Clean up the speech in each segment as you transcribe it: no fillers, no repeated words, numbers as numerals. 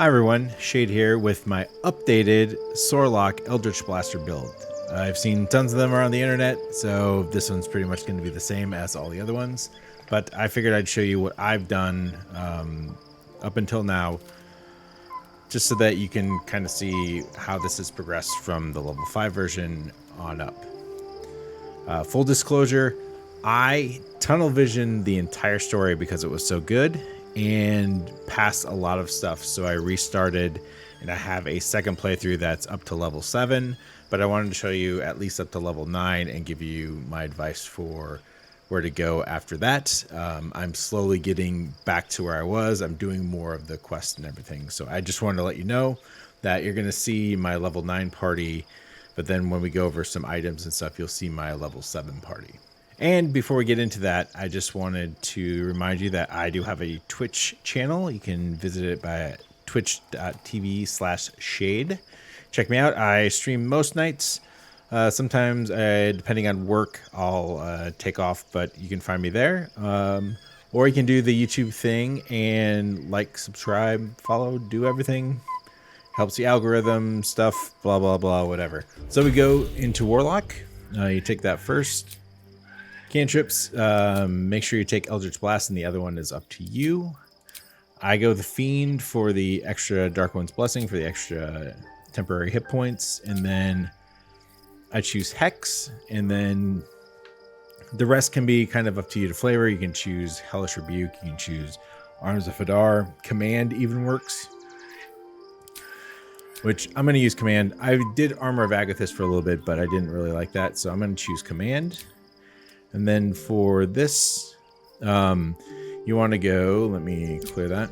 Hi everyone, Shade here with my updated Sorlock Eldritch Blaster build. I've seen tons of them around the internet, so this one's pretty much going to be the same as all the other ones. But I figured I'd show you what I've done up until now, just so that you can kind of see how this has progressed from the level 5 version on up. Full disclosure, I tunnel visioned the entire story because it was so good and passed a lot of stuff, so I restarted and I have a second playthrough that's up to level 7, but I wanted to show you at least up to level 9 and give you my advice for where to go after that. I'm slowly getting back to where I was. I'm doing more of the quest and everything, so I just wanted to let you know that you're going to see my level 9 party, but then when we go over some items and stuff, you'll see my level 7 party. And before we get into that, I just wanted to remind you that I do have a Twitch channel. You can visit it by twitch.tv/shade. Check me out. I stream most nights. Sometimes, depending on work, I'll take off, but you can find me there. Or you can do the YouTube thing and like, subscribe, follow, do everything. Helps the algorithm, stuff, blah, blah, blah, whatever. So we go into Warlock. You take that first. Cantrips, make sure you take Eldritch Blast, and the other one is up to you. I go the Fiend for the extra Dark One's Blessing, for the extra temporary hit points, and then I choose Hex, and then the rest can be kind of up to you to flavor. You can choose Hellish Rebuke, you can choose Arms of Hadar, Command even works, which I'm going to use Command. I did Armor of Agathis for a little bit, but I didn't really like that, so I'm going to choose Command. And then for this, you want to go, let me clear that.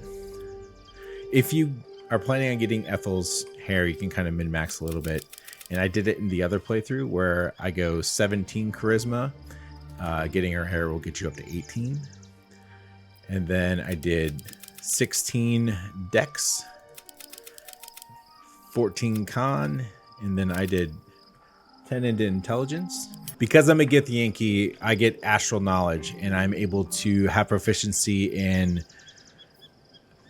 If you are planning on getting Ethel's hair, you can kind of min-max a little bit. And I did it in the other playthrough where I go 17 charisma. Getting her hair will get you up to 18. And then I did 16 dex, 14 con, and then I did 10 into intelligence. Because I'm a Githyanki, I get astral knowledge, and I'm able to have proficiency in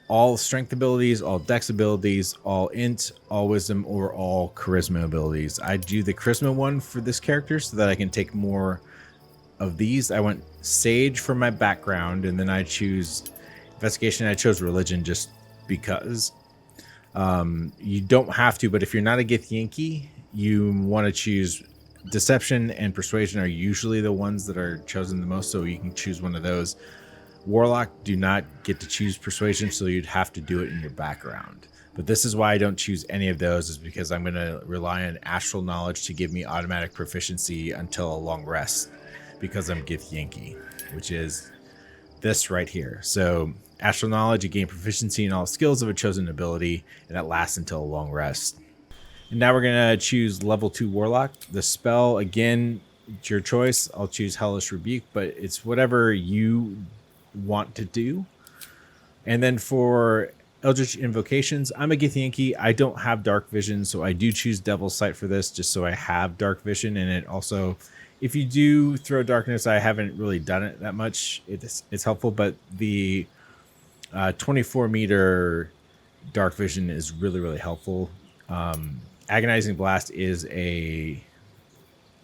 all strength abilities, all dex abilities, all int, all wisdom, or all charisma abilities. I do the charisma one for this character so that I can take more of these. I went sage for my background, and then I choose investigation. I chose religion just because. You don't have to, but if you're not a Githyanki, you want to choose deception and persuasion are usually the ones that are chosen the most, so you can choose one of those. Warlock do not get to choose persuasion, so you'd have to do it in your background. But this is why I don't choose any of those, is because I'm going to rely on astral knowledge to give me automatic proficiency until a long rest, because I'm Githyanki, which is this right here. So astral knowledge, you gain proficiency in all skills of a chosen ability, and it lasts until a long rest. And now we're going to choose level 2 Warlock. The spell, again, it's your choice. I'll choose Hellish Rebuke, but it's whatever you want to do. And then for Eldritch Invocations, I'm a Githyanki. I don't have Dark Vision, so I do choose Devil's Sight for this, just so I have Dark Vision. And it also, if you do throw Darkness, I haven't really done it that much. It's helpful, but the 24-meter Dark Vision is really, really helpful. Agonizing Blast is a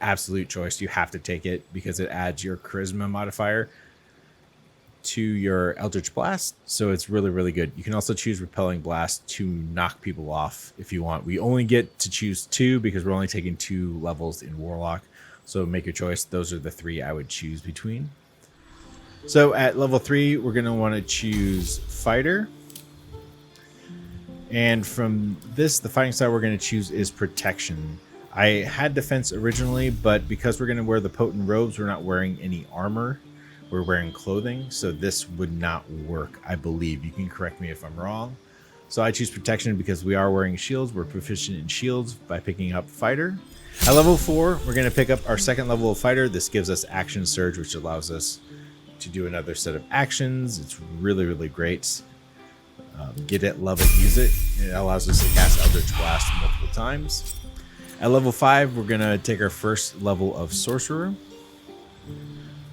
absolute choice. You have to take it because it adds your charisma modifier to your Eldritch Blast, so it's really, really good. You can also choose Repelling Blast to knock people off if you want. We only get to choose 2 because we're only taking 2 levels in Warlock, so make your choice. Those are the 3 I would choose between. So at level 3, we're going to want to choose Fighter. And from this, the fighting style we're going to choose is Protection. I had Defense originally, but because we're going to wear the Potent Robes, we're not wearing any armor. We're wearing clothing, so this would not work, I believe. You can correct me if I'm wrong. So I choose Protection because we are wearing shields. We're proficient in shields by picking up Fighter. At level 4, we're going to pick up our second level of Fighter. This gives us Action Surge, which allows us to do another set of actions. It's really, really great. Get it, love it, use it. It allows us to cast Eldritch Blast multiple times. At level 5, we're going to take our first level of Sorcerer.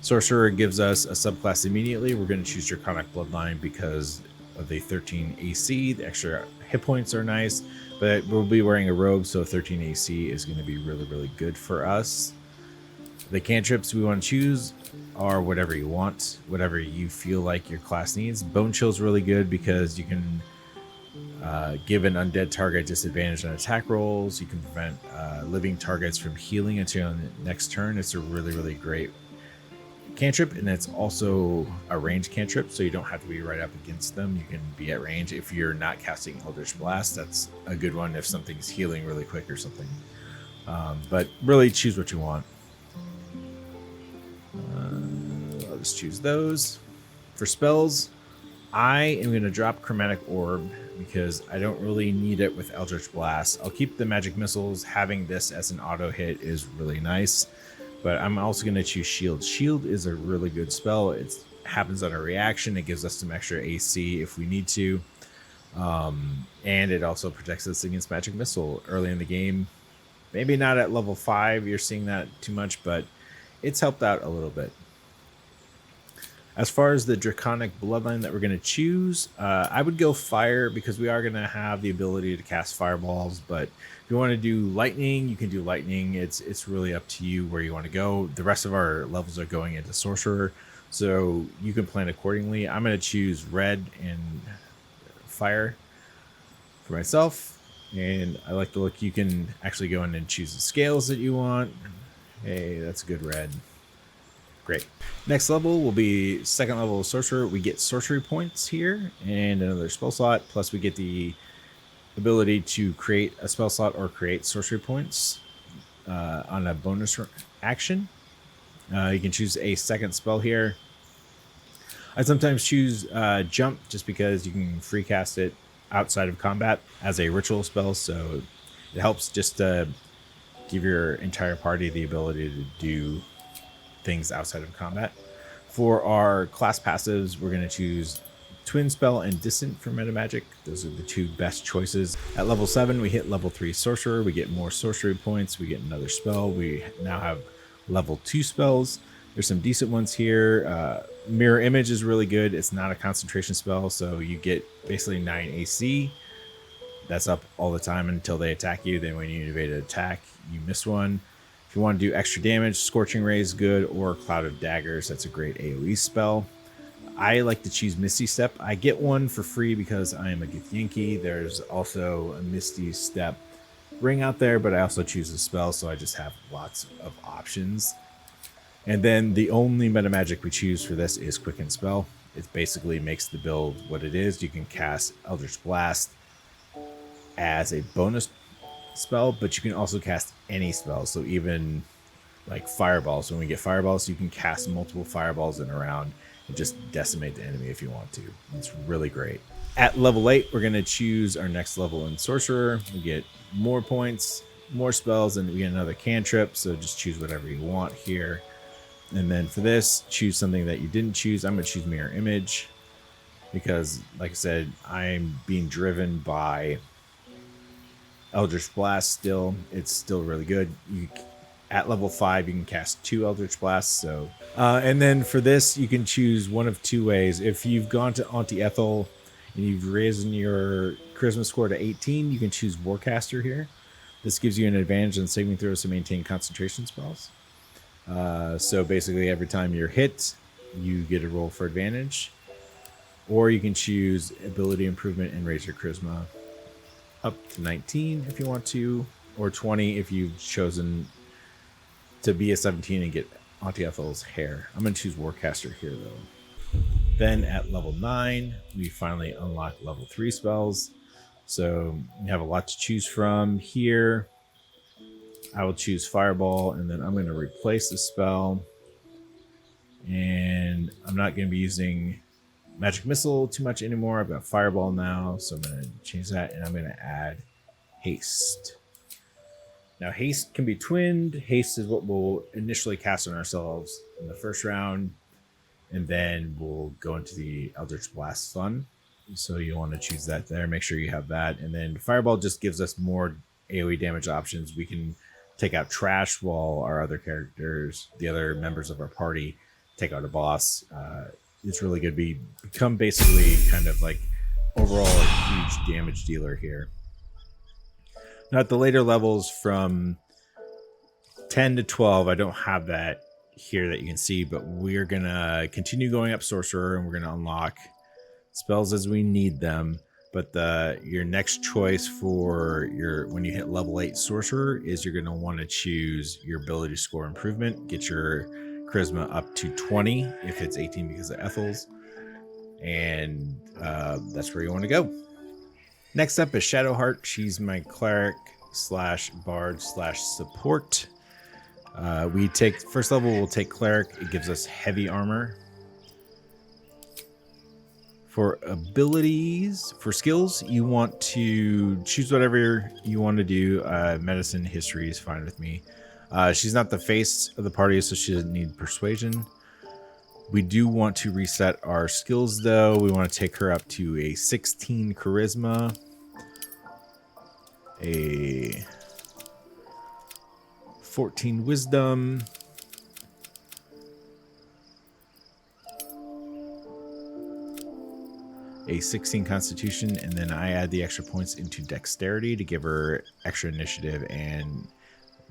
Sorcerer gives us a subclass immediately. We're going to choose Draconic Bloodline because of the 13 AC. The extra hit points are nice, but we'll be wearing a robe, so 13 AC is going to be really, really good for us. The cantrips we want to choose are whatever you want, whatever you feel like your class needs. Bone Chill is really good because you can give an undead target disadvantage on attack rolls. You can prevent living targets from healing until the next turn. It's a really, really great cantrip, and it's also a range cantrip, so you don't have to be right up against them. You can be at range. If you're not casting Eldritch Blast, that's a good one if something's healing really quick or something. But really choose what you want. I'll just choose those. For spells, I am going to drop Chromatic Orb because I don't really need it with Eldritch Blast. I'll keep the Magic Missiles. Having this as an auto hit is really nice, but I'm also going to choose Shield. Shield is a really good spell. It happens on a reaction. It gives us some extra AC if we need to, and it also protects us against Magic Missile early in the game. Maybe not at level 5, you're seeing that too much, but it's helped out a little bit. As far as the Draconic Bloodline that we're going to choose, I would go Fire because we are going to have the ability to cast Fireballs. But if you want to do Lightning, you can do Lightning. It's really up to you where you want to go. The rest of our levels are going into Sorcerer, so you can plan accordingly. I'm going to choose Red and Fire for myself, and I like the look. You can actually go in and choose the scales that you want. Hey, that's a good red. Great. Next level will be second level of Sorcerer. We get sorcery points here and another spell slot. Plus we get the ability to create a spell slot or create sorcery points on a bonus action. You can choose a second spell here. I sometimes choose Jump just because you can free cast it outside of combat as a ritual spell. So it helps just to give your entire party the ability to do things outside of combat. For our class passives, we're going to choose Twin Spell and Distant for Meta Magic. Those are the two best choices. At level 7, we hit level 3 Sorcerer. We get more sorcery points. We get another spell. We now have level 2 spells. There's some decent ones here. Mirror Image is really good. It's not a concentration spell, so you get basically 9 AC. That's up all the time until they attack you. Then when you evade an attack, you miss one. If you want to do extra damage, Scorching Ray is good, or Cloud of Daggers. That's a great AoE spell. I like to choose Misty Step. I get one for free because I am a Githyanki. There's also a Misty Step ring out there, but I also choose a spell, so I just have lots of options. And then the only meta magic we choose for this is Quicken Spell. It basically makes the build what it is. You can cast Eldritch Blast as a bonus spell, but you can also cast any spell. So even like fireballs, when we get fireballs, you can cast multiple fireballs in a round and just decimate the enemy if you want to. It's really great. At level 8, we're going to choose our next level in Sorcerer. We get more points, more spells, and we get another cantrip. So just choose whatever you want here. And then for this, choose something that you didn't choose. I'm going to choose Mirror Image because, like I said, I'm being driven by Eldritch Blast still. It's still really good. At level 5, you can cast 2 Eldritch Blasts. So, and then for this, you can choose one of 2 ways. If you've gone to Auntie Ethel and you've risen your charisma score to 18, you can choose Warcaster here. This gives you an advantage on saving throws to maintain concentration spells. So basically, every time you're hit, you get a roll for advantage. Or you can choose ability improvement and raise your charisma up to 19 if you want to, or 20 if you've chosen to be a 17 and get Auntie Ethel's hair. I'm going to choose Warcaster here, though. Then at level 9, we finally unlock level 3 spells. So you have a lot to choose from here. I will choose Fireball, and then I'm going to replace the spell. And I'm not going to be using Magic Missile too much anymore. I've got Fireball now, so I'm going to change that, and I'm going to add Haste. Now, Haste can be twinned. Haste is what we'll initially cast on ourselves in the first round, and then we'll go into the Eldritch Blast Fun. So you want to choose that there. Make sure you have that. And then Fireball just gives us more AoE damage options. We can take out trash while our other characters, the other members of our party, take out a boss. It's really good. We become basically kind of like overall a huge damage dealer here. Now at the later levels from 10 to 12, I don't have that here that you can see, but we're going to continue going up Sorcerer, and we're going to unlock spells as we need them. But your next choice for when you hit level 8 Sorcerer is you're going to want to choose your ability score improvement, get your charisma up to 20 if it's 18 because of Ethel's, and that's where you want to go. Next up is Shadowheart. She's my cleric / bard / support. We take first level, we'll take cleric. It gives us heavy armor. For abilities, for skills, you want to choose whatever you want to do. Medicine, history is fine with me. She's not the face of the party, so she doesn't need persuasion. We do want to reset our skills, though. We want to take her up to a 16 charisma, a 14 wisdom, a 16 constitution, and then I add the extra points into dexterity to give her extra initiative and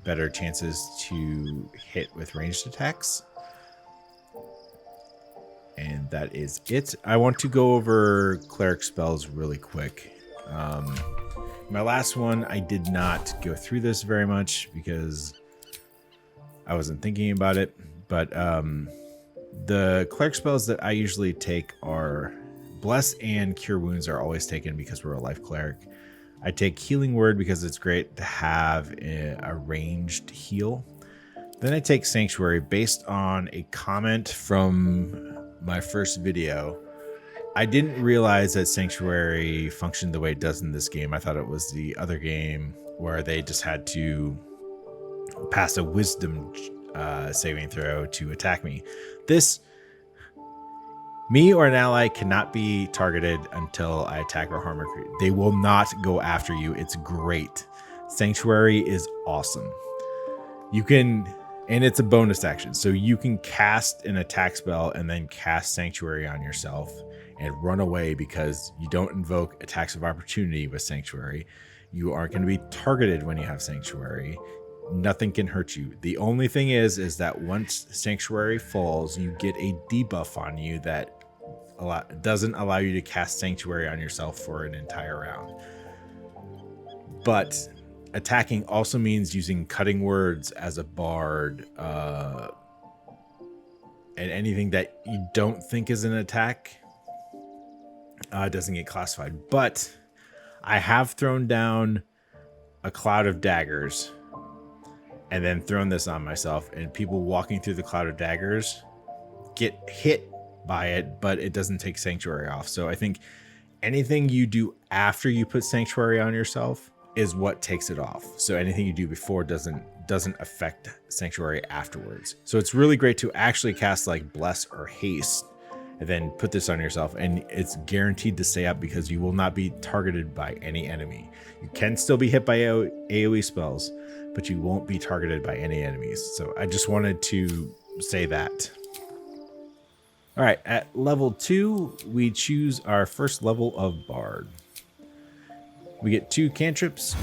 better chances to hit with ranged attacks. And that is it. I want to go over cleric spells really quick. My last one, I did not go through this very much because I wasn't thinking about it, but the cleric spells that I usually take are Bless and Cure Wounds are always taken because we're a life cleric. I take Healing Word because it's great to have a ranged heal. Then I take Sanctuary based on a comment from my first video. I didn't realize that Sanctuary functioned the way it does in this game. I thought it was the other game where they just had to pass a wisdom saving throw to attack me. Me or an ally cannot be targeted until I attack or harm a creature. They will not go after you. It's great. Sanctuary is awesome. You can, and it's a bonus action, so you can cast an attack spell and then cast Sanctuary on yourself and run away because you don't invoke attacks of opportunity with Sanctuary. You aren't going to be targeted when you have Sanctuary. Nothing can hurt you. The only thing is that once Sanctuary falls, you get a debuff on you that doesn't allow you to cast Sanctuary on yourself for an entire round. But attacking also means using Cutting Words as a bard, and anything that you don't think is an attack doesn't get classified. But I have thrown down a cloud of daggers and then thrown this on myself, and people walking through the cloud of daggers get hit by it, but it doesn't take Sanctuary off. So I think anything you do after you put Sanctuary on yourself is what takes it off. So anything you do before doesn't affect Sanctuary afterwards. So it's really great to actually cast like Bless or Haste and then put this on yourself, and it's guaranteed to stay up because you will not be targeted by any enemy. You can still be hit by AoE spells, but you won't be targeted by any enemies. So I just wanted to say that. All right, at level 2, we choose our first level of Bard. We get 2 cantrips.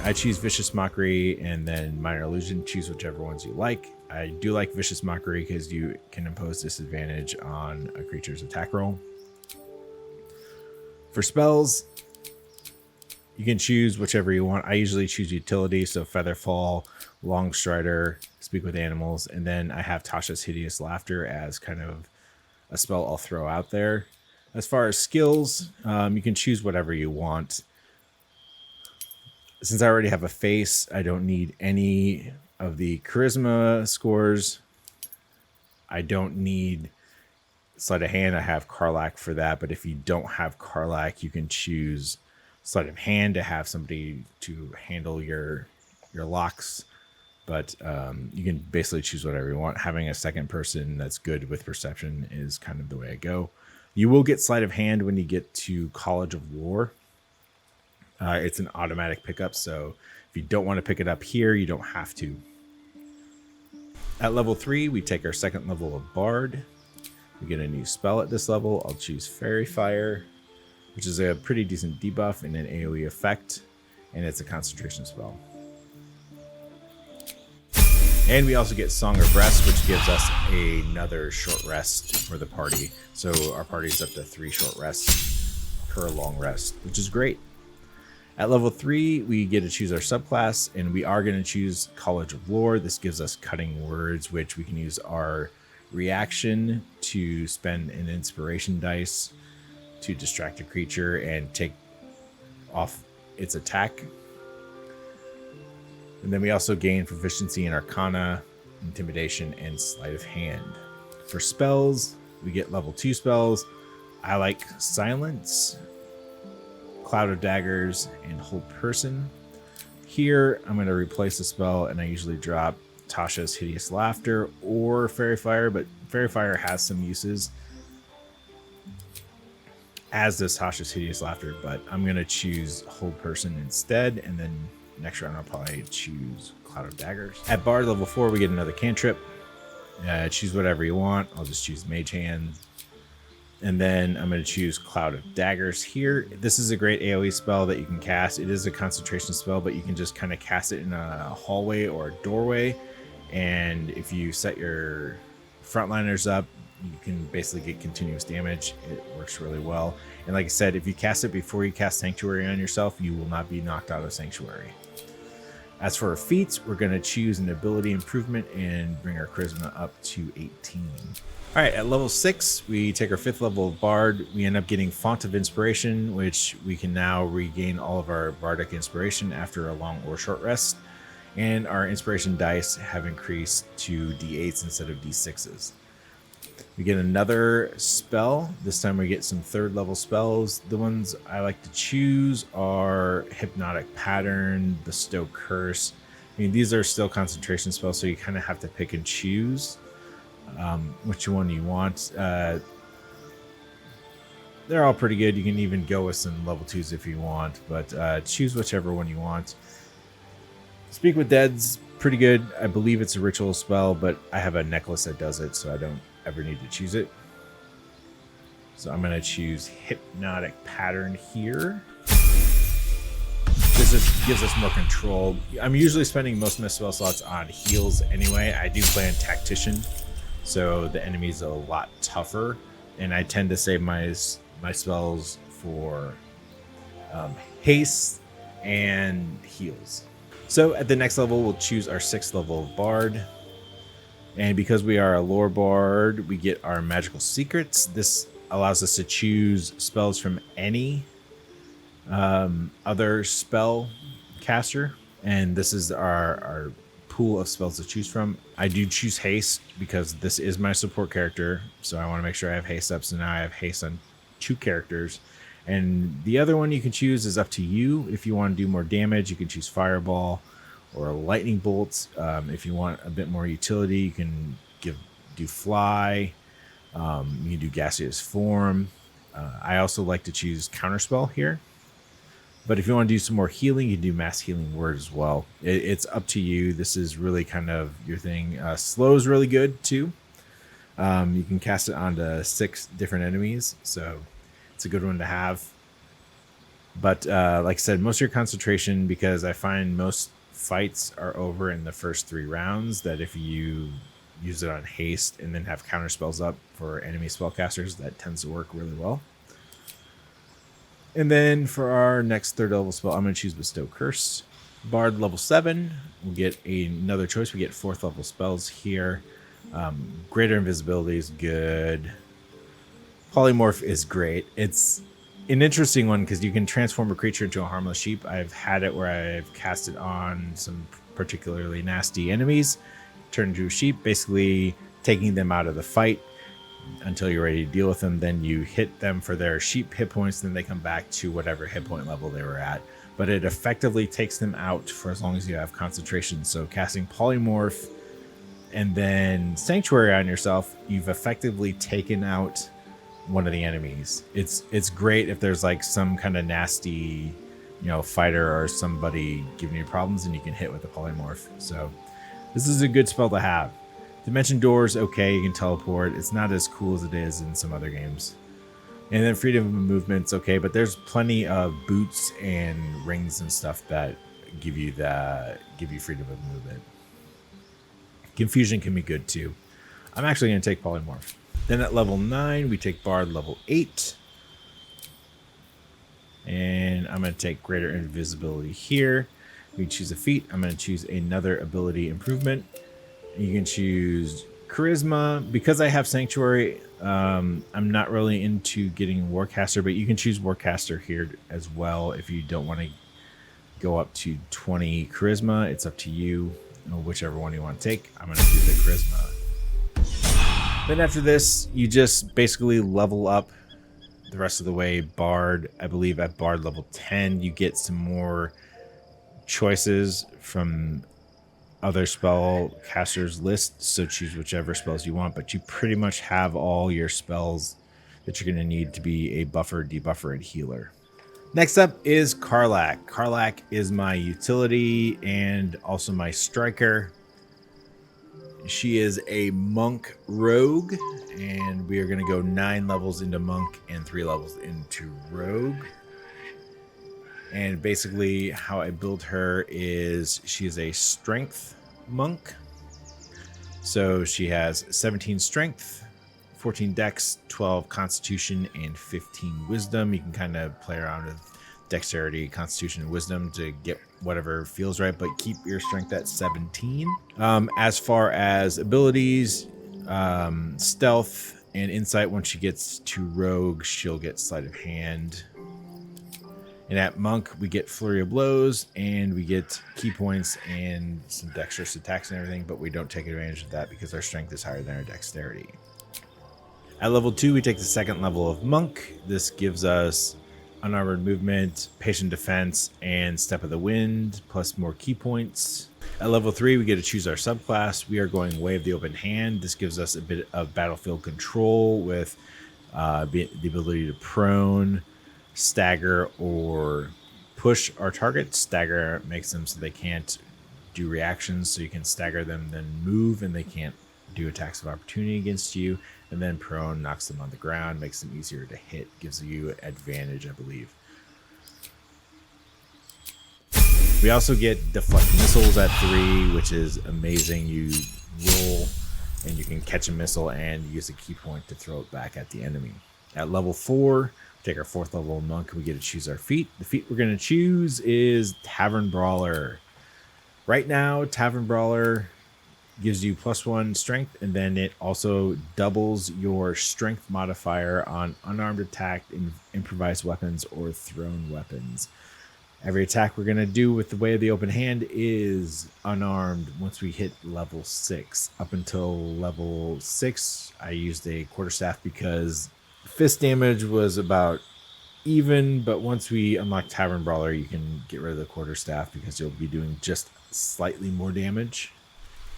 I choose Vicious Mockery and then Minor Illusion. Choose whichever ones you like. I do like Vicious Mockery because you can impose disadvantage on a creature's attack roll. For spells, you can choose whichever you want. I usually choose Utility, so Featherfall, Long Strider, Speak with Animals, and then I have Tasha's Hideous Laughter as kind of a spell I'll throw out there. As far as skills, you can choose whatever you want. Since I already have a face, I don't need any of the charisma scores. I don't need Sleight of Hand. I have Karlach for that, but if you don't have Karlach, you can choose Sleight of Hand to have somebody to handle your locks. But you can basically choose whatever you want. Having a second person that's good with perception is kind of the way I go. You will get Sleight of Hand when you get to College of Lore. It's an automatic pickup, so if you don't want to pick it up here, you don't have to. At level 3, we take our second level of Bard. We get a new spell at this level. I'll choose Fairy Fire. which is a pretty decent debuff and an AoE effect, and it's a concentration spell. And we also get Song of Rest, which gives us another short rest for the party. So our party's up to 3 short rests per long rest, which is great. At level 3, we get to choose our subclass, and we are going to choose College of Lore. This gives us Cutting Words, which we can use our reaction to spend an inspiration dice to distract a creature and take off its attack. And then we also gain proficiency in Arcana, Intimidation, and Sleight of Hand. For spells, we get level 2 spells. I like Silence, Cloud of Daggers, and Hold Person. Here, I'm going to replace a spell, and I usually drop Tasha's Hideous Laughter or Fairy Fire, but Fairy Fire has some uses, as does Tasha's Hideous Laughter, but I'm going to choose Hold Person instead, and then next round I'll probably choose Cloud of Daggers. At Bard level 4, we get another cantrip. Choose whatever you want. I'll just choose Mage Hand. And then I'm going to choose Cloud of Daggers here. This is a great AoE spell that you can cast. It is a concentration spell, but you can just kind of cast it in a hallway or a doorway. And if you set your frontliners up, you can basically get continuous damage. It works really well. And like I said, if you cast it before you cast Sanctuary on yourself, you will not be knocked out of Sanctuary. As for our feats, we're going to choose an ability improvement and bring our charisma up to 18. All right, at level 6, we take our 5th level of Bard. We end up getting Font of Inspiration, which we can now regain all of our Bardic inspiration after a long or short rest. And our inspiration dice have increased to D8s instead of D6s. We get another spell. This time we get some 3rd level spells. The ones I like to choose are Hypnotic Pattern, Bestow Curse. I mean, these are still concentration spells, so you kind of have to pick and choose which one you want. They're all pretty good. You can even go with some level 2s if you want, but choose whichever one you want. Speak with Dead's pretty good. I believe it's a ritual spell, but I have a necklace that does it, so I don't ever need to choose it. So I'm going to choose Hypnotic Pattern here. This just gives us more control. I'm usually spending most of my spell slots on heals anyway. I do play on Tactician, so the enemy's a lot tougher, and I tend to save my spells for haste and heals. So at the next level, we'll choose our 6th level of Bard. And because we are a lore bard, we get our magical secrets. This allows us to choose spells from any other spell caster. And this is our pool of spells to choose from. I do choose haste because this is my support character. So I want to make sure I have haste up. So now I have haste on 2 characters. And the other one you can choose is up to you. If you want to do more damage, you can choose Fireball or Lightning Bolts. If you want a bit more utility, you can do Fly. You can do Gaseous Form. I also like to choose Counterspell here. But if you want to do some more healing, you can do Mass Healing Word as well. It's up to you. This is really kind of your thing. Slow is really good too. You can cast it onto 6 different enemies, so it's a good one to have. But like I said, most of your concentration, because I find most fights are over in the first 3 rounds, that if you use it on haste and then have counter spells up for enemy spellcasters, that tends to work really well. And then for our next 3rd level spell, I'm going to choose Bestow Curse. Bard level 7, we'll get another choice. We get 4th level spells here. Greater Invisibility is good. Polymorph is great. It's an interesting one because you can transform a creature into a harmless sheep. I've had it where I've cast it on some particularly nasty enemies, turn into a sheep, basically taking them out of the fight until you're ready to deal with them. Then you hit them for their sheep hit points, then they come back to whatever hit point level they were at. But it effectively takes them out for as long as you have concentration. So casting Polymorph and then Sanctuary on yourself, you've effectively taken out one of the enemies. It's great if there's like some kind of nasty, fighter or somebody giving you problems, and you can hit with the Polymorph. So this is a good spell to have. Dimension Door's okay, you can teleport. It's not as cool as it is in some other games. And then freedom of movement's okay, but there's plenty of boots and rings and stuff that give you freedom of movement. Confusion can be good too. I'm actually going to take polymorph. Then at level 9, we take bard level 8. And I'm going to take greater invisibility here. We choose a feat. I'm going to choose another ability improvement. You can choose charisma. Because I have sanctuary, I'm not really into getting warcaster, but you can choose warcaster here as well if you don't want to go up to 20 charisma. It's up to you, whichever one you want to take. I'm going to do the charisma. Then after this, you just basically level up the rest of the way. Bard, I believe at bard level 10, you get some more choices from other spell casters list, so choose whichever spells you want, but you pretty much have all your spells that you're going to need to be a buffer, debuffer, and healer. Next up is Karlach. Karlach is my utility and also my striker. She is a monk rogue, and we are going to go 9 levels into monk and 3 levels into rogue. And basically how I build her is she is a strength monk. So she has 17 strength, 14 dex, 12 constitution, and 15 wisdom. You can kind of play around with dexterity, constitution, and wisdom to get whatever feels right, but keep your strength at 17. As far as abilities, stealth and insight, once she gets to rogue, she'll get sleight of hand. And at monk, we get flurry of blows, and we get key points and some dexterous attacks and everything, but we don't take advantage of that because our strength is higher than our dexterity. At level 2, we take the second level of monk. This gives us unarmored movement, patient defense, and step of the wind, plus more key points. At level 3, we get to choose our subclass. We are going Way of the Open Hand. This gives us a bit of battlefield control with the ability to prone, stagger, or push our target. Stagger makes them so they can't do reactions, so you can stagger them, then move, and they can't do attacks of opportunity against you. And then prone knocks them on the ground, makes them easier to hit, gives you advantage, I believe. We also get deflect missiles at 3, which is amazing. You roll and you can catch a missile and use a key point to throw it back at the enemy. At level 4, we take our 4th level monk. We get to choose our feat. The feat we're going to choose is Tavern Brawler. Right now, Tavern Brawler gives you +1 strength, and then it also doubles your strength modifier on unarmed attack, improvised weapons, or thrown weapons. Every attack we're going to do with the Way of the Open Hand is unarmed once we hit level 6. Up until level 6, I used a quarterstaff because fist damage was about even, but once we unlock Tavern Brawler, you can get rid of the quarterstaff because you'll be doing just slightly more damage.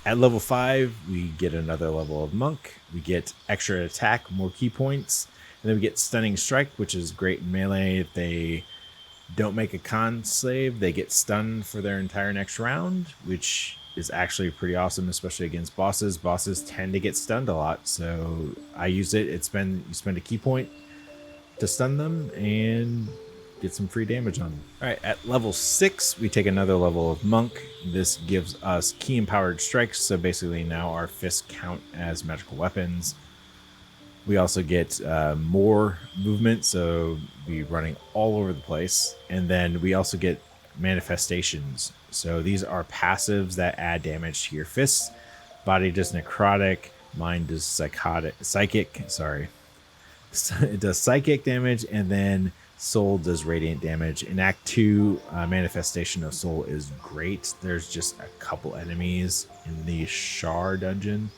At level 5, we get another level of monk. We get extra attack, more key points, and then we get stunning strike, which is great in melee. If they don't make a con save, they get stunned for their entire next round, which is actually pretty awesome, especially against bosses. Bosses tend to get stunned a lot, so I use it. You spend a key point to stun them and get some free damage on them. All right, at level 6, we take another level of monk. This gives us key empowered strikes, so basically now our fists count as magical weapons. We also get more movement, so we're running all over the place. And then we also get manifestations. So these are passives that add damage to your fists. Body does necrotic, mind does psychic. It does psychic damage, and then soul does radiant damage. In Act 2, manifestation of soul is great. There's just a couple enemies in the Shar dungeon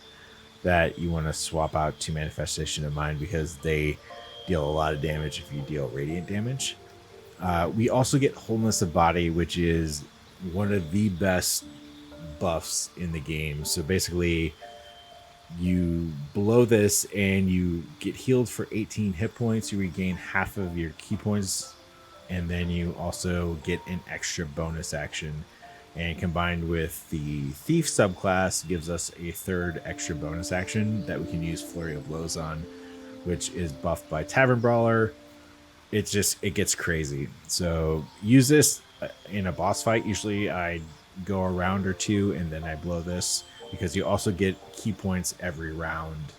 that you want to swap out to manifestation of mind because they deal a lot of damage if you deal radiant damage. We also get wholeness of body, which is one of the best buffs in the game. So basically, you blow this and you get healed for 18 hit points. You regain half of your key points, and then you also get an extra bonus action. And combined with the Thief subclass, gives us a 3rd extra bonus action that we can use Flurry of Blows on, which is buffed by Tavern Brawler. It gets crazy. So use this in a boss fight. Usually I go a round or two and then I blow this, because you also get key points every round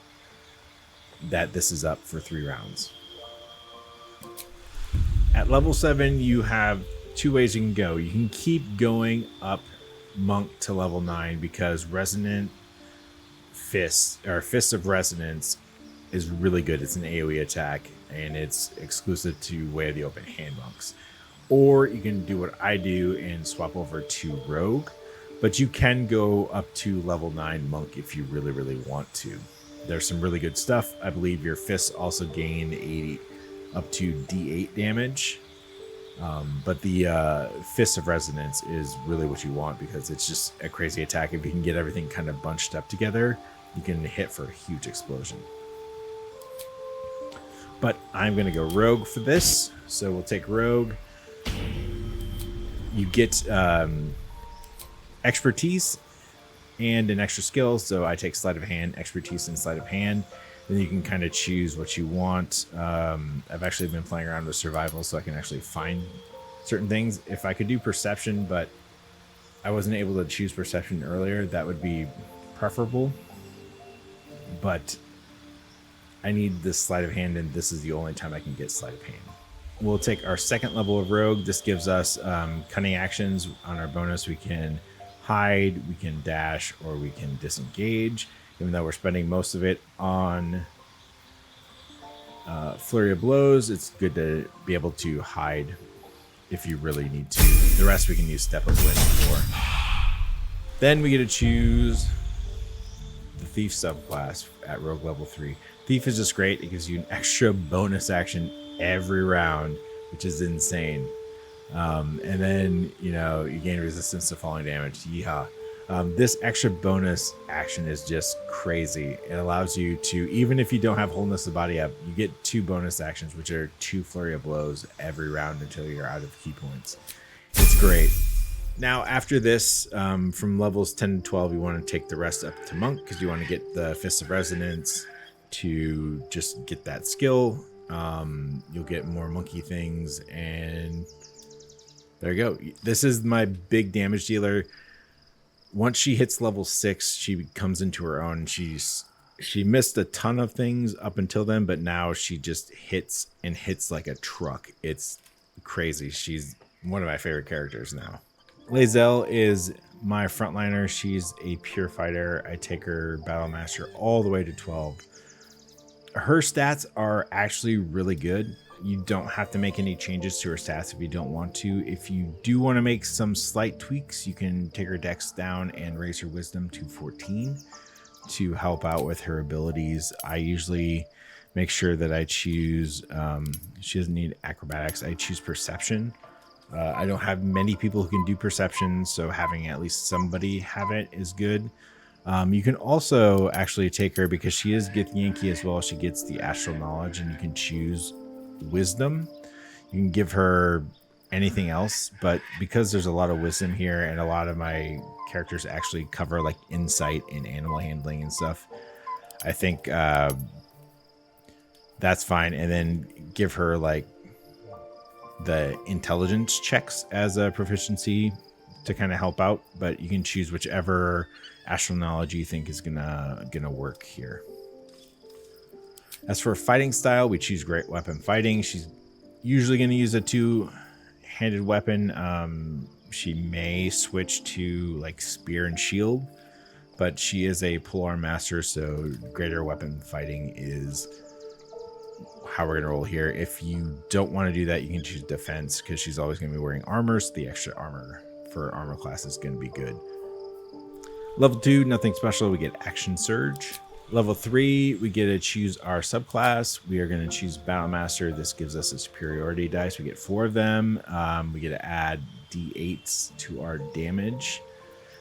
that this is up for 3 rounds. At level 7, you have 2 ways you can go. You can keep going up monk to level 9, because Resonant Fist, or Fist of Resonance, is really good. It's an AoE attack, and it's exclusive to Way of the Open Hand monks. Or you can do what I do and swap over to Rogue, but you can go up to level 9 monk if you really, really want to. There's some really good stuff. I believe your fists also gain up to D8 damage. But the Fist of Resonance is really what you want, because it's just a crazy attack. If you can get everything kind of bunched up together, you can hit for a huge explosion. But I'm going to go Rogue for this. So we'll take Rogue. You get expertise and an extra skill. So I take Sleight of Hand, expertise, and Sleight of Hand. Then you can kind of choose what you want. I've actually been playing around with survival, so I can actually find certain things. If I could do perception, but I wasn't able to choose perception earlier, that would be preferable. But I need this Sleight of Hand, and this is the only time I can get Sleight of Hand. We'll take our second level of Rogue. This gives us cunning actions. On our bonus, we can hide, we can dash, or we can disengage. Even though we're spending most of it on Flurry of Blows, it's good to be able to hide if you really need to. The rest we can use Step of Wind for. Then we get to choose the Thief subclass at Rogue level 3. Thief is just great. It gives you an extra bonus action every round, which is insane. And then, you gain resistance to falling damage. Yeehaw. This extra bonus action is just crazy. It allows you to, even if you don't have Wholeness of Body up, you get 2 bonus actions, which are 2 Flurry of Blows every round until you're out of key points. It's great. Now, after this, from levels 10 to 12, you want to take the rest up to Monk, because you want to get the Fist of Resonance to just get that skill. You'll get more monkey things, and there you go. This is my big damage dealer. Once she hits level 6, she comes into her own. She missed a ton of things up until then, but now she just hits like a truck. It's crazy. She's one of my favorite characters now. Lae'zel is my frontliner. She's a pure fighter. I take her Battlemaster all the way to 12. Her stats are actually really good. You don't have to make any changes to her stats if you don't want to. If you do want to make some slight tweaks, you can take her dex down and raise her wisdom to 14 to help out with her abilities. I usually make sure that I choose, she doesn't need acrobatics. I choose perception. I don't have many people who can do perception, so having at least somebody have it is good. You can also actually take her, because she is Githyanki as well. She gets the astral knowledge, and you can choose wisdom. You can give her anything else, but because there's a lot of wisdom here, and a lot of my characters actually cover like insight and animal handling and stuff, I think that's fine. And then give her like the intelligence checks as a proficiency to kind of help out, but you can choose whichever astral knowledge you think is gonna work here. As for fighting style, we choose great weapon fighting. She's usually going to use a 2-handed weapon. She may switch to like spear and shield, but she is a polearm master, so greater weapon fighting is how we're going to roll here. If you don't want to do that, you can choose defense, because she's always going to be wearing armor, so the extra armor for armor class is going to be good. Level 2, nothing special. We get Action Surge. Level 3, we get to choose our subclass. We are going to choose Battlemaster. This gives us a superiority dice. We get 4 of them. We get to add D8s to our damage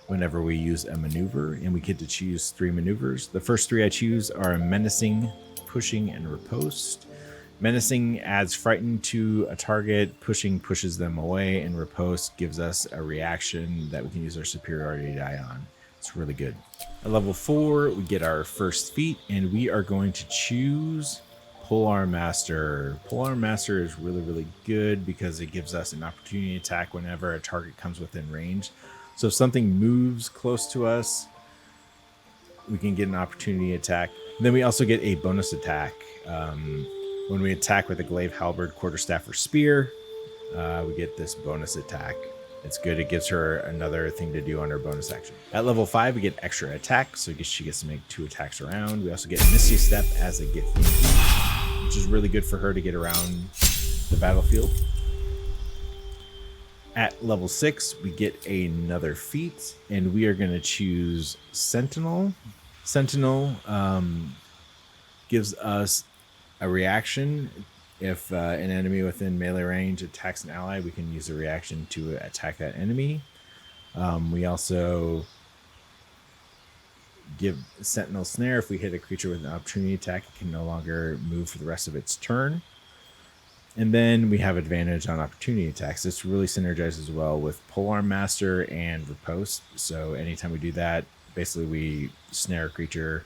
whenever we use a maneuver, and we get to choose 3 maneuvers. The first 3 I choose are Menacing, Pushing, and Riposte. Menacing adds Frighten to a target. Pushing pushes them away, and Riposte gives us a reaction that we can use our superiority die on. It's really good. At level 4, we get our first feat, and we are going to choose Polearm Master. Polearm Master is really, really good because it gives us an opportunity attack whenever a target comes within range. So if something moves close to us, we can get an opportunity attack. And then we also get a bonus attack. When we attack with a glaive, halberd, quarterstaff, or spear, we get this bonus attack. It's good. It gives her another thing to do on her bonus action. At level 5, we get extra attack, so she gets to make 2 attacks around. We also get Misty Step as a gift, which is really good for her to get around the battlefield. At level 6, we get another feat, and we are going to choose Sentinel. Sentinel gives us a reaction. If an enemy within melee range attacks an ally, we can use a reaction to attack that enemy. We also give Sentinel Snare. If we hit a creature with an opportunity attack, it can no longer move for the rest of its turn. And then we have advantage on opportunity attacks. This really synergizes well with Polearm Master and Riposte. So anytime we do that, basically we snare a creature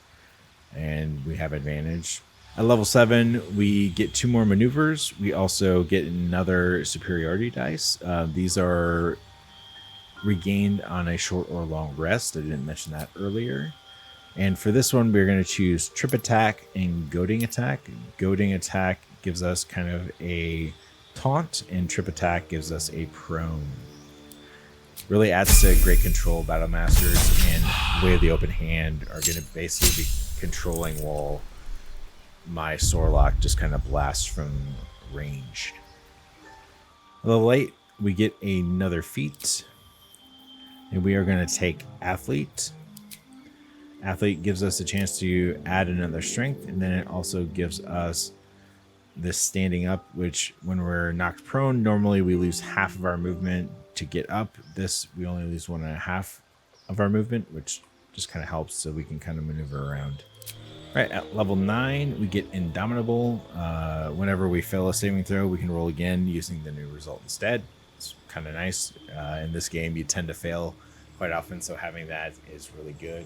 and we have advantage. At level 7, we get 2 more maneuvers. We also get another superiority dice. These are regained on a short or long rest. I didn't mention that earlier. And for this one, we're going to choose Trip Attack and Goading Attack. Goading Attack gives us kind of a taunt, and Trip Attack gives us a prone. Really adds to great control. Battlemasters and Way of the Open Hand are going to basically be controlling while my Sorlock just kind of blasts from range. A little late, we get another feat, and we are going to take Athlete. Athlete gives us a chance to add another strength, and then it also gives us this standing up, which when we're knocked prone, normally we lose half of our movement to get up. This, we only lose 1.5 of our movement, which just kind of helps so we can kind of maneuver around. Right, at level 9, we get Indomitable. Whenever we fail a saving throw, we can roll again using the new result instead. It's kind of nice. In this game, you tend to fail quite often, so having that is really good.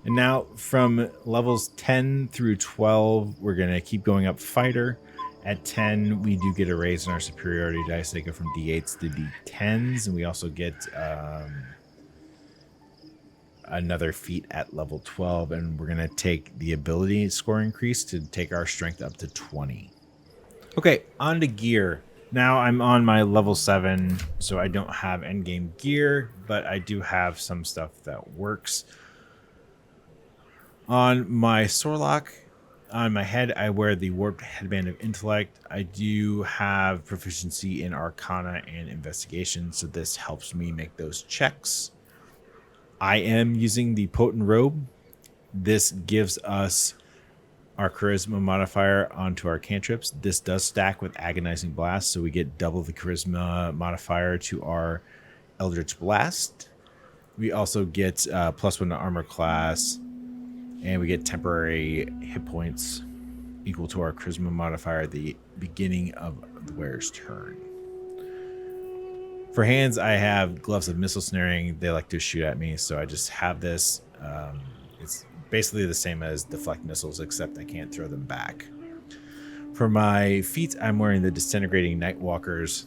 And now from levels 10 through 12, we're going to keep going up Fighter. At 10, we do get a raise in our superiority dice. They go from D8s to D10s, and we also get another feat at level 12, and we're going to take the ability score increase to take our strength up to 20. Okay, on to gear. Now I'm on my level 7, so I don't have endgame gear, but I do have some stuff that works. On my Sorlock, on my head, I wear the Warped Headband of Intellect. I do have proficiency in Arcana and Investigation, so this helps me make those checks. I am using the Potent Robe. This gives us our Charisma modifier onto our cantrips. This does stack with Agonizing Blast, so we get double the Charisma modifier to our Eldritch Blast. We also get +1 to armor class, and we get temporary hit points equal to our Charisma modifier at the beginning of the wearer's turn. For hands, I have Gloves of Missile Snaring. They like to shoot at me, so I just have this. It's basically the same as Deflect Missiles, except I can't throw them back. For my feet, I'm wearing the Disintegrating Nightwalkers.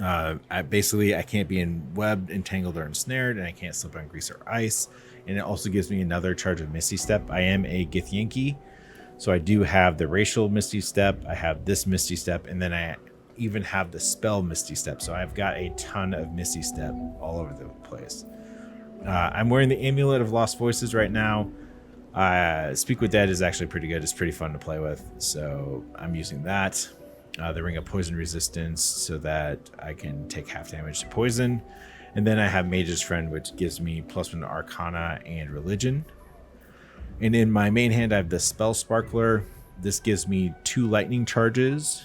I can't be webbed, entangled, or ensnared, and I can't slip on grease or ice. And it also gives me another charge of Misty Step. I am a Githyanki, so I do have the racial Misty Step. I have this Misty Step, and then I even have the spell Misty Step. So I've got a ton of Misty Step all over the place. I'm wearing the Amulet of Lost Voices right now. Speak with Dead is actually pretty good. It's pretty fun to play with, so I'm using that. The Ring of Poison Resistance so that I can take half damage to poison. And then I have Mage's Friend, which gives me +1 to Arcana and Religion. And in my main hand, I have the Spell Sparkler. This gives me 2 lightning charges.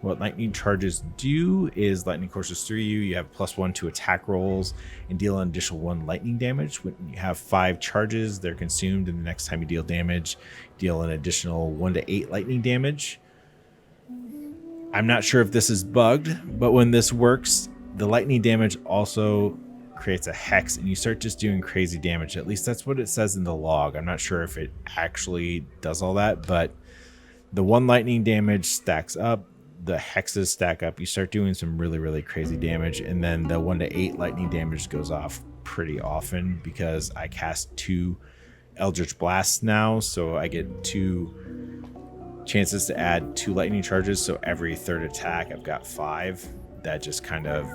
What lightning charges do is lightning courses through you. You have +1 to attack rolls and deal an additional 1 lightning damage. When you have 5 charges, they're consumed, and the next time you deal damage, deal an additional 1 to 8 lightning damage. I'm not sure if this is bugged, but when this works, the lightning damage also creates a hex, and you start just doing crazy damage. At least that's what it says in the log. I'm not sure if it actually does all that, but The 1 lightning damage stacks up. The hexes stack up. You start doing some really, really crazy damage. And then the 1 to 8 lightning damage goes off pretty often because I cast 2 Eldritch Blasts now. So I get 2 chances to add 2 lightning charges. So every third attack, I've got 5. That just kind of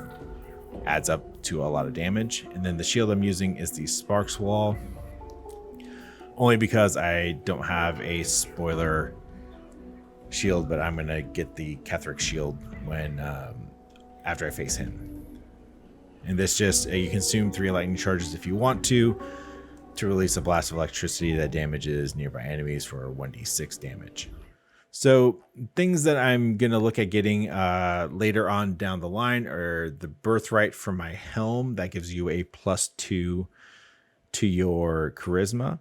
adds up to a lot of damage. And then the shield I'm using is the Sparks Wall. Only because I don't have a spoiler shield, but I'm gonna get the Cleric shield when after I face him. And this just you consume 3 lightning charges if you want to release a blast of electricity that damages nearby enemies for 1d6 damage. So things that I'm gonna look at getting later on down the line are the Birthright from my helm that gives you a +2 to your charisma.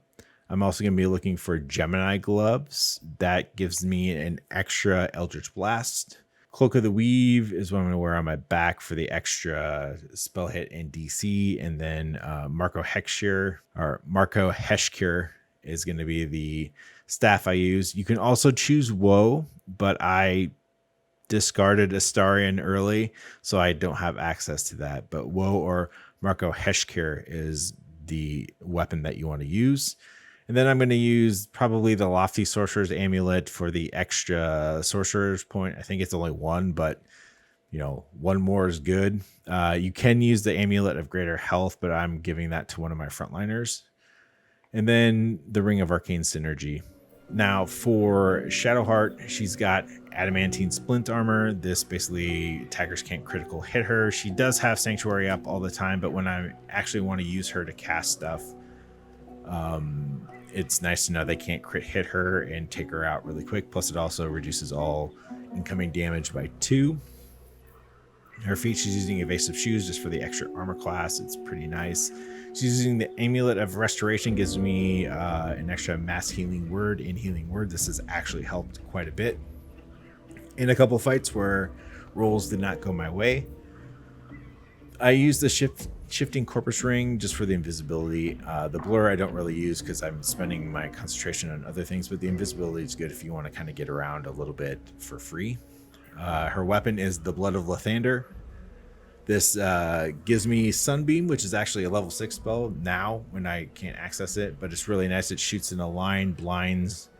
I'm also going to be looking for Gemini gloves. That gives me an extra Eldritch Blast. Cloak of the Weave is what I'm going to wear on my back for the extra spell hit and DC. And then Marco Heshcure is going to be the staff I use. You can also choose Woe, but I discarded Astarion early, so I don't have access to that. But Woe or Marco Heshcure is the weapon that you want to use. And then I'm going to use probably the Lofty Sorcerer's Amulet for the extra Sorcerer's point. I think it's only 1, but 1 more is good. You can use the Amulet of Greater Health, but I'm giving that to one of my frontliners. And then the Ring of Arcane Synergy. Now for Shadowheart, she's got Adamantine Splint Armor. This basically attackers can't critical hit her. She does have Sanctuary up all the time, but when I actually want to use her to cast stuff, it's nice to know they can't crit hit her and take her out really quick. Plus it also reduces all incoming damage by 2. Her feet, she's using Evasive Shoes just for the extra armor class. It's pretty nice. She's using the Amulet of Restoration, gives me an extra Mass Healing Word and Healing Word. This has actually helped quite a bit in a couple fights where rolls did not go my way. I use the Shifting Corpus Ring just for the invisibility. The Blur I don't really use because I'm spending my concentration on other things, but the invisibility is good if you want to kind of get around a little bit for free. Her weapon is the Blood of Lathander. This gives me Sunbeam, which is actually a level 6 spell now when I can't access it, but it's really nice. It shoots in a line, blinds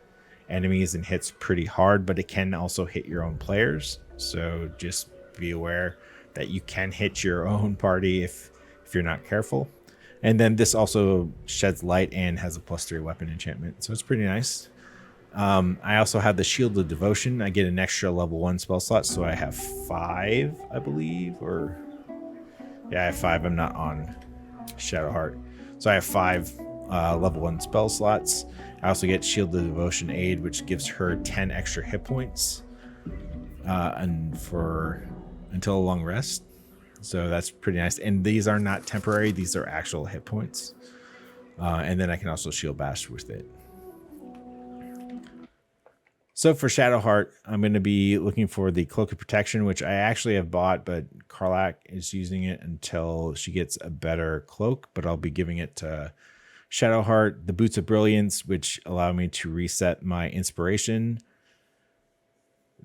enemies, and hits pretty hard, but it can also hit your own players. So just be aware that you can hit your own party if you're not careful. And then this also sheds light and has a +3 weapon enchantment, so it's pretty nice. I also have the Shield of Devotion. I get an extra level 1 spell slot, so I have 5, I believe, I have 5. I'm not on Shadowheart, so I have 5 level 1 spell slots. I also get Shield of Devotion Aid, which gives her 10 extra hit points and until a long rest. So that's pretty nice. And these are not temporary. These are actual hit points. And then I can also Shield Bash with it. So for Shadowheart, I'm going to be looking for the Cloak of Protection, which I actually have bought, but Karlach is using it until she gets a better cloak. But I'll be giving it to Shadowheart. The Boots of Brilliance, which allow me to reset my inspiration.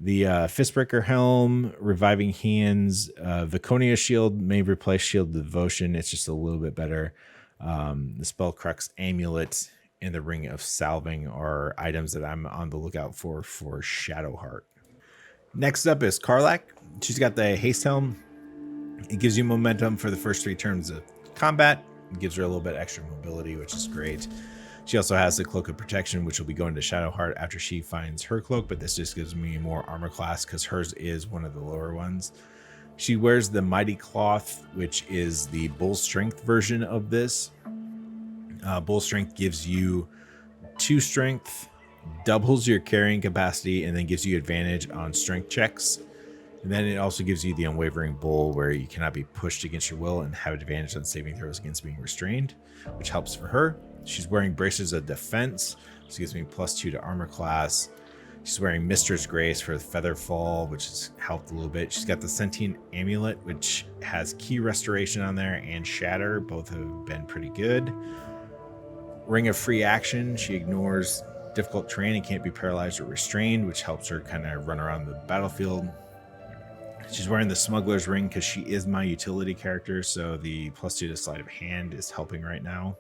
The Fistbreaker Helm, Reviving Hands, Viconia Shield may replace Shield of Devotion. It's just a little bit better. The Spellcrux Amulet and the Ring of Salving are items that I'm on the lookout for Shadowheart. Next up is Karlach. She's got the Haste Helm. It gives you momentum for the first 3 turns of combat. It gives her a little bit extra mobility, which is great. She also has the Cloak of Protection, which will be going to Shadowheart after she finds her cloak, but this just gives me more armor class because hers is one of the lower ones. She wears the Mighty Cloth, which is the Bull Strength version of this. Bull Strength gives you 2 strength, doubles your carrying capacity, and then gives you advantage on strength checks. And then it also gives you the Unwavering Bull, where you cannot be pushed against your will and have advantage on saving throws against being restrained, which helps for her. She's wearing Braces of Defense, which gives me +2 to armor class. She's wearing Mistress Grace for Featherfall, which has helped a little bit. She's got the Sentient Amulet, which has Key Restoration on there, and Shatter. Both have been pretty good. Ring of Free Action. She ignores difficult terrain and can't be paralyzed or restrained, which helps her kind of run around the battlefield. She's wearing the Smuggler's Ring because she is my utility character, so the +2 to sleight of hand is helping right now.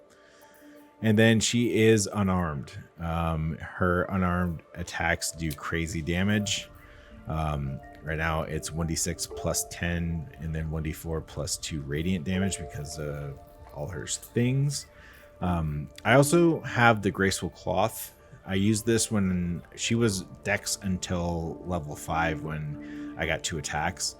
And then she is unarmed. Her unarmed attacks do crazy damage. Right now it's 1d6 plus 10 and then 1d4 plus 2 radiant damage because of all her things. I also have the Graceful Cloth. I used this when she was Dex until level 5 when I got 2 attacks.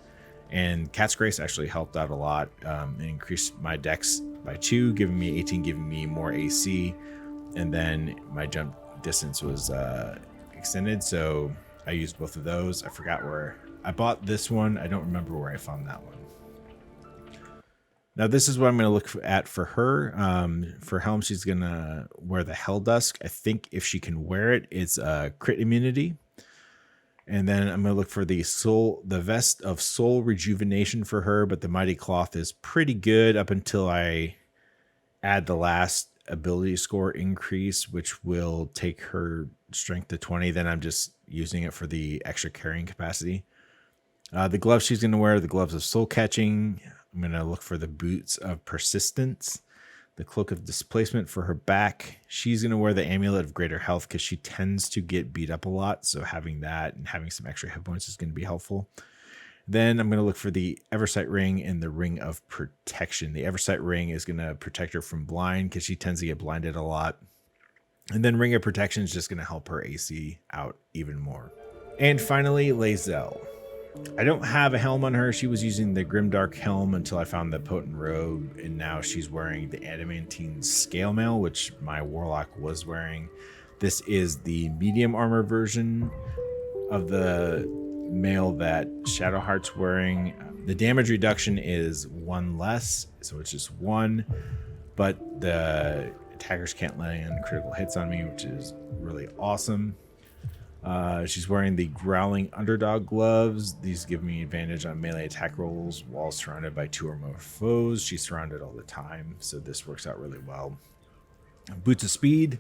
And Cat's Grace actually helped out a lot. It increased my Dex by 2, giving me 18, giving me more AC. And then my jump distance was extended, so I used both of those. I forgot where I bought this one. I don't remember where I found that one. Now this is what I'm going to look at for her. For Helm, she's going to wear the Hell Dusk. I think if she can wear it, it's crit immunity. And then I'm going to look for the Vest of Soul Rejuvenation for her, but the Mighty Cloth is pretty good up until I add the last ability score increase, which will take her strength to 20. Then I'm just using it for the extra carrying capacity. The gloves she's going to wear, the Gloves of Soul Catching. I'm going to look for the Boots of Persistence, the Cloak of Displacement for her back. She's going to wear the Amulet of Greater Health because she tends to get beat up a lot. So having that and having some extra hit points is going to be helpful. Then I'm going to look for the Eversight Ring and the Ring of Protection. The Eversight Ring is going to protect her from blind because she tends to get blinded a lot. And then Ring of Protection is just going to help her AC out even more. And finally, Lae'zel. I don't have a helm on her. She was using the Grimdark helm until I found the Potent Robe, and now she's wearing the Adamantine Scale Mail, which my Warlock was wearing. This is the medium armor version of the mail that Shadowheart's wearing. The damage reduction is 1 less, so it's just 1, but the attackers can't land critical hits on me, which is really awesome. She's wearing the Growling Underdog gloves. These give me advantage on melee attack rolls while surrounded by 2 or more foes. She's surrounded all the time, so this works out really well. Boots of Speed.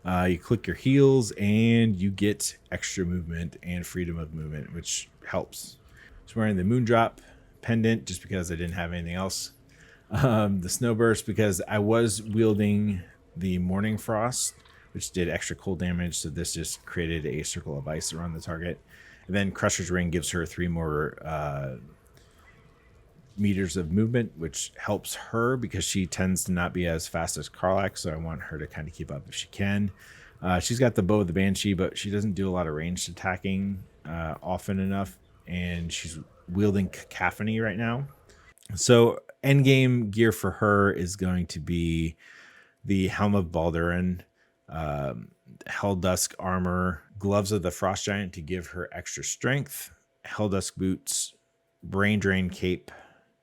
You click your heels and you get extra movement and freedom of movement, which helps. She's wearing the Moondrop pendant just because I didn't have anything else. The Snowburst because I was wielding the Morning Frost, which did extra cold damage, so this just created a circle of ice around the target. And then Crusher's Ring gives her 3 more meters of movement, which helps her because she tends to not be as fast as Karlach, so I want her to kind of keep up if she can. She's got the Bow of the Banshee, but she doesn't do a lot of ranged attacking often enough, and she's wielding Cacophony right now. So endgame gear for her is going to be the Helm of Baldurin, Hell Dusk armor, Gloves of the Frost Giant to give her extra strength, Hell Dusk boots, Brain Drain cape,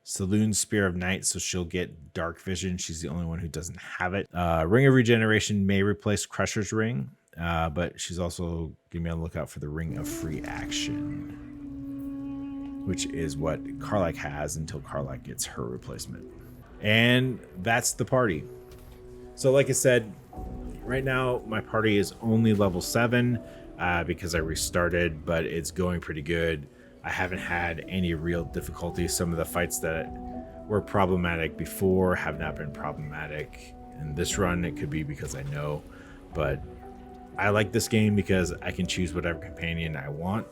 Saloon Spear of Night, so she'll get dark vision. She's the only one who doesn't have it. Ring of Regeneration may replace Crusher's Ring, but she's also giving me a lookout for the Ring of Free Action, which is what Karlach has until Karlach gets her replacement. And that's the party. So like I said, right now my party is only level 7 because I restarted, but it's going pretty good. I haven't had any real difficulty. Some of the fights that were problematic before have not been problematic in this run. It could be because I know, but I like this game because I can choose whatever companion I want.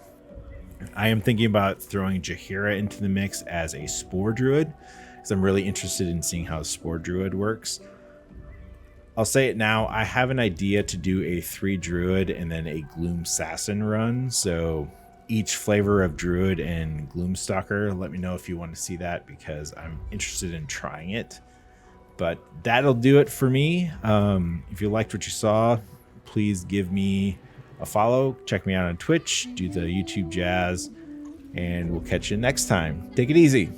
I am thinking about throwing Jaheira into the mix as a Spore Druid because I'm really interested in seeing how Spore Druid works. I'll say it now, I have an idea to do a 3 Druid and then a Gloom Assassin run, so each flavor of Druid and Gloomstalker. Let me know if you want to see that because I'm interested in trying it. But that'll do it for me. If you liked what you saw, please give me a follow. Check me out on Twitch, do the YouTube jazz, and we'll catch you next time. Take it easy.